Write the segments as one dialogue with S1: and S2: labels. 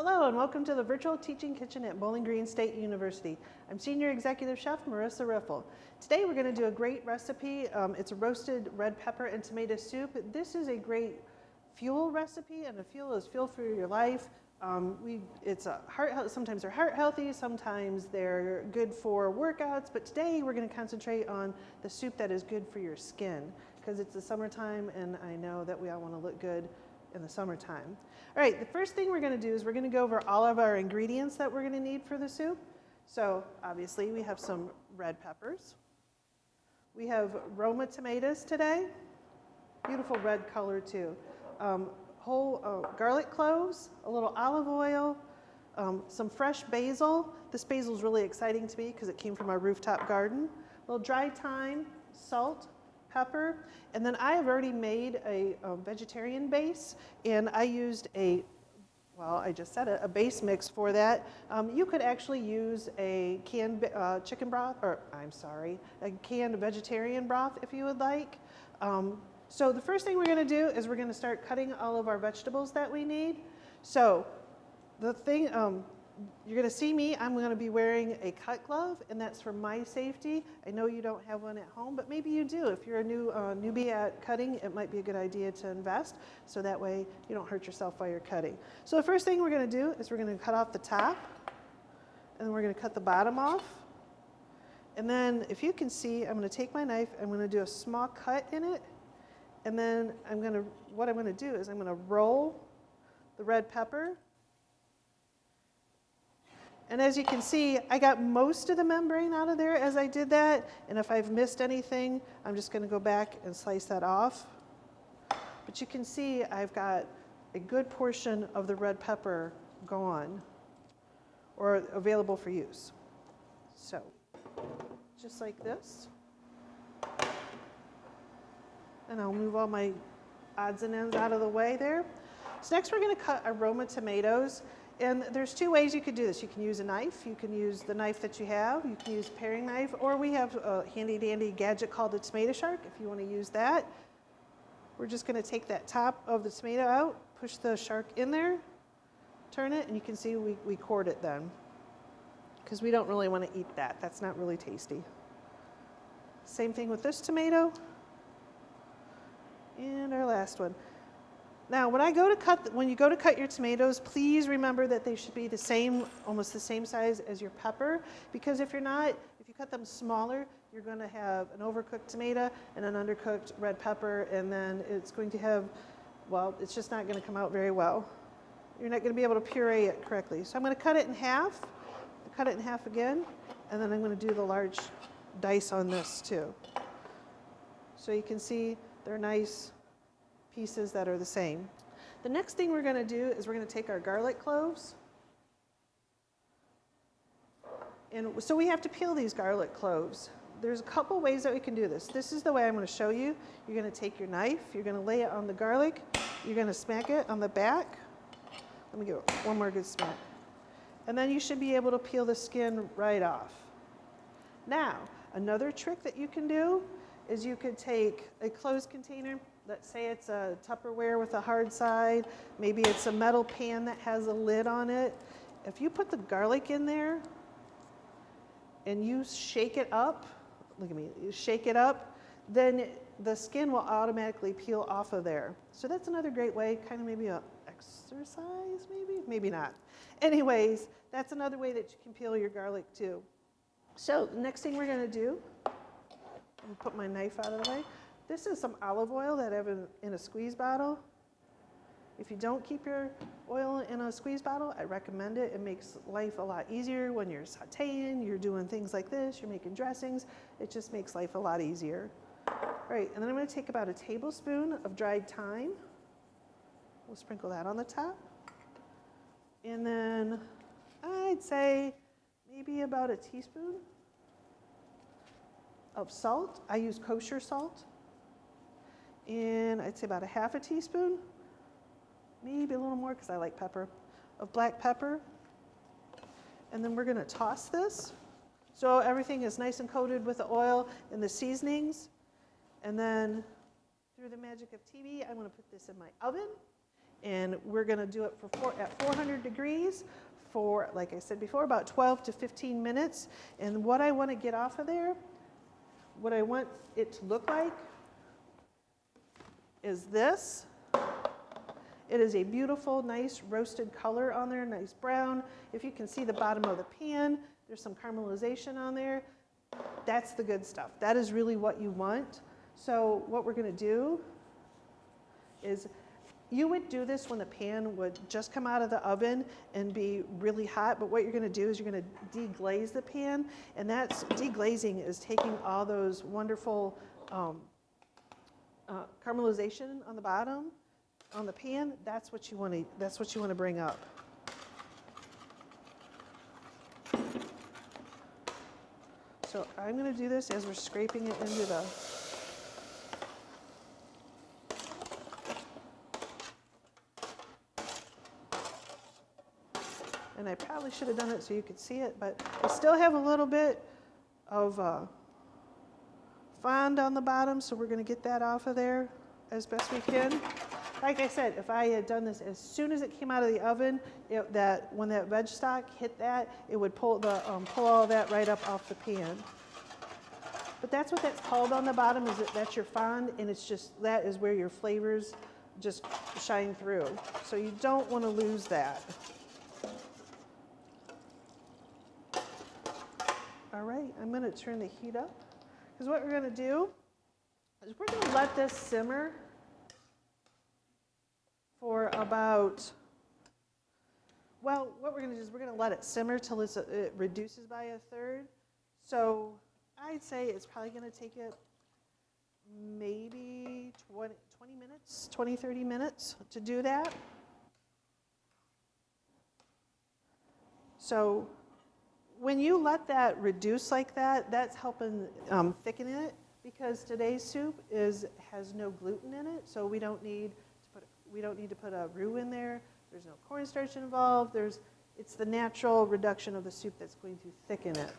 S1: Hello and welcome to the virtual teaching kitchen at Bowling Green State University. I'm Senior Executive Chef Marissa Riffle. Today we're going to do a great recipe. It's a roasted red pepper and tomato soup. This is a great fuel recipe, and a fuel is fuel for your life. Sometimes they're heart healthy, sometimes they're good for workouts, but today we're going to concentrate on the soup that is good for your skin because it's the summertime and I know that we all want to look good in the summertime. All right, the first thing we're going to do is we're going to go over all of our ingredients that we're going to need for the soup. So obviously we have some red peppers. We have Roma tomatoes today, beautiful red color too. Whole garlic cloves, a little olive oil, some fresh basil. This basil is really exciting to me because it came from our rooftop garden. A little dried thyme, salt, pepper, and then I have already made a vegetarian base, and I used a base mix for that. You could actually use a canned chicken broth, a canned vegetarian broth if you would like. So the first thing we're going to do is we're going to start cutting all of our vegetables that we need. So the thing, you're going to see me, I'm going to be wearing a cut glove, and that's for my safety. I know you don't have one at home, but maybe you do. If you're a newbie at cutting, it might be a good idea to invest, so that way you don't hurt yourself while you're cutting. So the first thing we're going to do is we're going to cut off the top, and then we're going to cut the bottom off. And then if you can see, I'm going to take my knife, I'm going to do a small cut in it, and then what I'm going to do is I'm going to roll the red pepper. And as you can see, I got most of the membrane out of there as I did that. And if I've missed anything, I'm just going to go back and slice that off. But you can see I've got a good portion of the red pepper gone or available for use. So just like this. And I'll move all my odds and ends out of the way there. So next we're going to cut our Roma tomatoes. And there's two ways you could do this. You can use a knife. You can use the knife that you have. You can use a paring knife. Or we have a handy dandy gadget called a tomato shark if you want to use that. We're just going to take that top of the tomato out, push the shark in there, turn it, and you can see we cored it then. Because we don't really want to eat that. That's not really tasty. Same thing with this tomato. And our last one. Now, when you go to cut your tomatoes, please remember that they should be almost the same size as your pepper, because if you cut them smaller, you're going to have an overcooked tomato and an undercooked red pepper, and then it's going to have, it's just not going to come out very well. You're not going to be able to puree it correctly. So I'm going to cut it in half, cut it in half again, and then I'm going to do the large dice on this too. So you can see they're nice pieces that are the same. The next thing we're going to do is we're going to take our garlic cloves. And so we have to peel these garlic cloves. There's a couple ways that we can do this. This is the way I'm going to show you. You're going to take your knife, you're going to lay it on the garlic, you're going to smack it on the back. Let me give it one more good smack. And then you should be able to peel the skin right off. Now, another trick that you can do is you could take a closed container. Let's say it's a Tupperware with a hard side. Maybe it's a metal pan that has a lid on it. If you put the garlic in there and you shake it up, look at me, you shake it up, then the skin will automatically peel off of there. So that's another great way, kind of maybe an exercise, maybe not. Anyways, that's another way that you can peel your garlic too. So the next thing we're going to do, I'm going to put my knife out of the way. This is some olive oil that I have in a squeeze bottle. If you don't keep your oil in a squeeze bottle, I recommend it. It makes life a lot easier when you're sauteing, you're doing things like this, you're making dressings. It just makes life a lot easier. All right, and then I'm going to take about a tablespoon of dried thyme. We'll sprinkle that on the top. And then I'd say maybe about a teaspoon of salt. I use kosher salt. And I'd say about a half a teaspoon, maybe a little more because I like pepper, of black pepper. And then we're going to toss this. So everything is nice and coated with the oil and the seasonings. And then through the magic of TV, I'm going to put this in my oven. And we're going to do it at 400 degrees for, like I said before, about 12 to 15 minutes. And what I want to get off of there, what I want it to look like is this. It is a beautiful, nice roasted color on there, nice brown. If you can see the bottom of the pan, there's some caramelization on there. That's the good stuff. That is really what you want. So what we're going to do is, you would do this when the pan would just come out of the oven and be really hot, but what you're going to do is you're going to deglaze the pan, and that's deglazing is taking all those wonderful caramelization on the bottom on the pan. That's what you want to bring up. So I'm going to do this as we're scraping it into the and I probably should have done it so you could see it, but I still have a little bit of fond on the bottom, so we're going to get that off of there as best we can. Like I said, if I had done this as soon as it came out of the oven, when that veg stock hit that, it would pull all that right up off the pan. But that's what that's called on the bottom, is that's your fond, and it's just, that is where your flavors just shine through. So you don't want to lose that. All right, I'm going to turn the heat up, because what we're going to do is we're going to let this simmer for about, well, what we're going to do is we're going to let it simmer till it reduces by a third. So I'd say it's probably going to take it maybe 20 minutes, 20, 30 minutes to do that. So when you let that reduce like that, that's helping thicken it, because today's soup has no gluten in it, so we don't need to put a roux in there. There's no cornstarch involved. It's the natural reduction of the soup that's going to thicken it.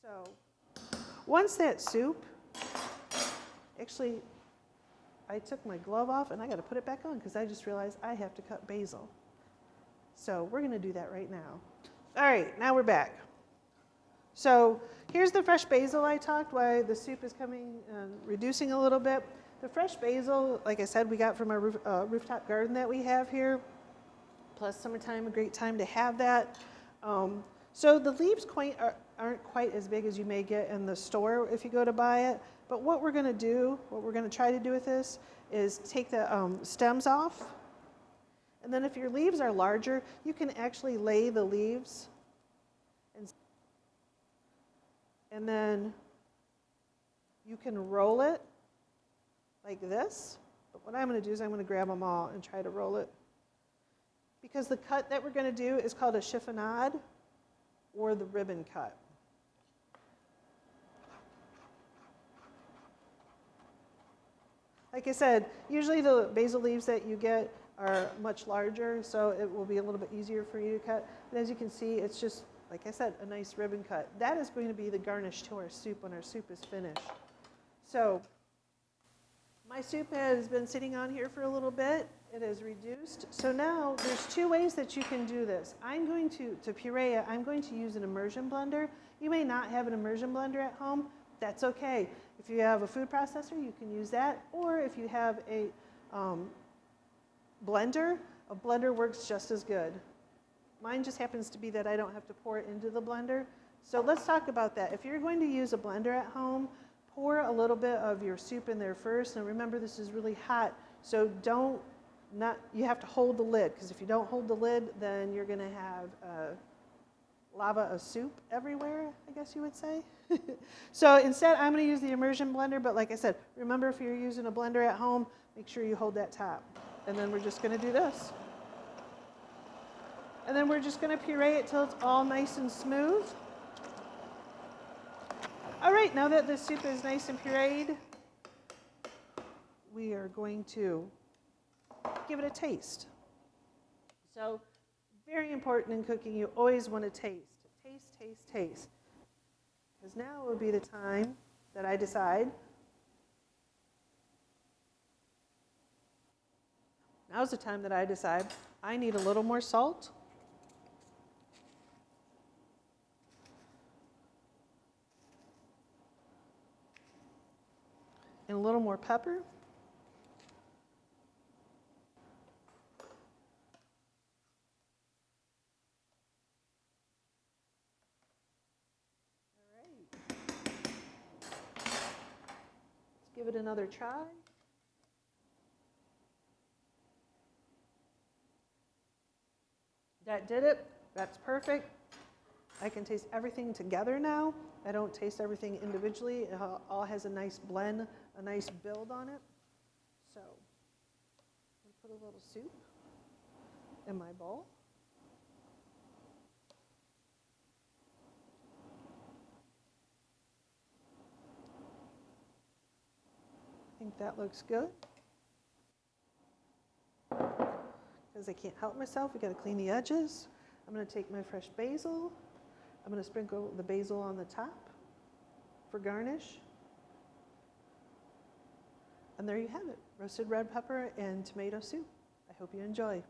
S1: So once that soup, actually, I took my glove off and I got to put it back on because I just realized I have to cut basil. So we're going to do that right now. All right, now we're back. So here's the fresh basil I talked, why the soup is reducing a little bit. The fresh basil, like I said, we got from our rooftop garden that we have here. Plus summertime, a great time to have that. So the leaves aren't quite as big as you may get in the store if you go to buy it. But what we're going to try to do with this is take the stems off. And then if your leaves are larger, you can actually lay the leaves. And then you can roll it like this. But what I'm going to do is I'm going to grab them all and try to roll it. Because the cut that we're going to do is called a chiffonade, or the ribbon cut. Like I said, usually the basil leaves that you get are much larger, so it will be a little bit easier for you to cut. And as you can see, it's just, like I said, a nice ribbon cut. That is going to be the garnish to our soup when our soup is finished. So my soup has been sitting on here for a little bit. It is reduced. So now there's two ways that you can do this. I'm going to puree it, I'm going to use an immersion blender. You may not have an immersion blender at home. That's okay. If you have a food processor, you can use that. Or if you have a blender works just as good. Mine just happens to be that I don't have to pour it into the blender. So let's talk about that. If you're going to use a blender at home, pour a little bit of your soup in there first. And remember, this is really hot, so you have to hold the lid, because if you don't hold the lid, then you're going to have lava of soup everywhere, I guess you would say. So instead, I'm going to use the immersion blender, but like I said, remember, if you're using a blender at home, make sure you hold that top. And then we're just going to do this. And then we're just going to puree it till it's all nice and smooth. All right, now that the soup is nice and pureed, we are going to give it a taste. So, very important in cooking, you always want to taste. Taste, taste, taste. Because now would be the time that I decide Now's the time that I decide I need a little more salt. And a little more pepper. All right. Let's give it another try. That did it. That's perfect. I can taste everything together now. I don't taste everything individually. It all has a nice blend, a nice build on it. So I'm going to put a little soup in my bowl. I think that looks good. Because I can't help myself, we got to clean the edges. I'm going to take my fresh basil. I'm going to sprinkle the basil on the top for garnish. And there you have it, roasted red pepper and tomato soup. I hope you enjoy.